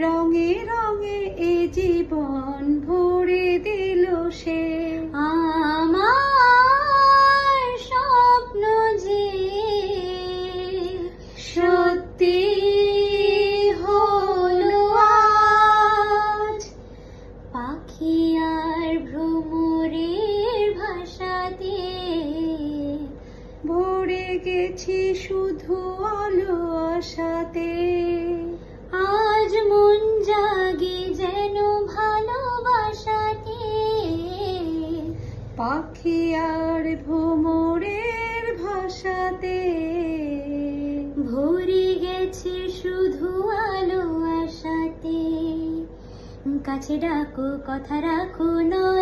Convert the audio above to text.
রঙে রঙে এ জীবন ভরে দিল সে। আমার স্বপ্ন যে সত্যি হলো আজ, পাখি আর ভ্রমরের ভাষাতে ভরে গেছি শুধু আলো আশাতে। আজ মন জাগে যেন ভালোবাসাতে, পাখি আর ভ্রমরের ভাষাতে ভরে গেছে শুধু আলো আশাতে। কাছে ডাকো, কথা রাখো, নয়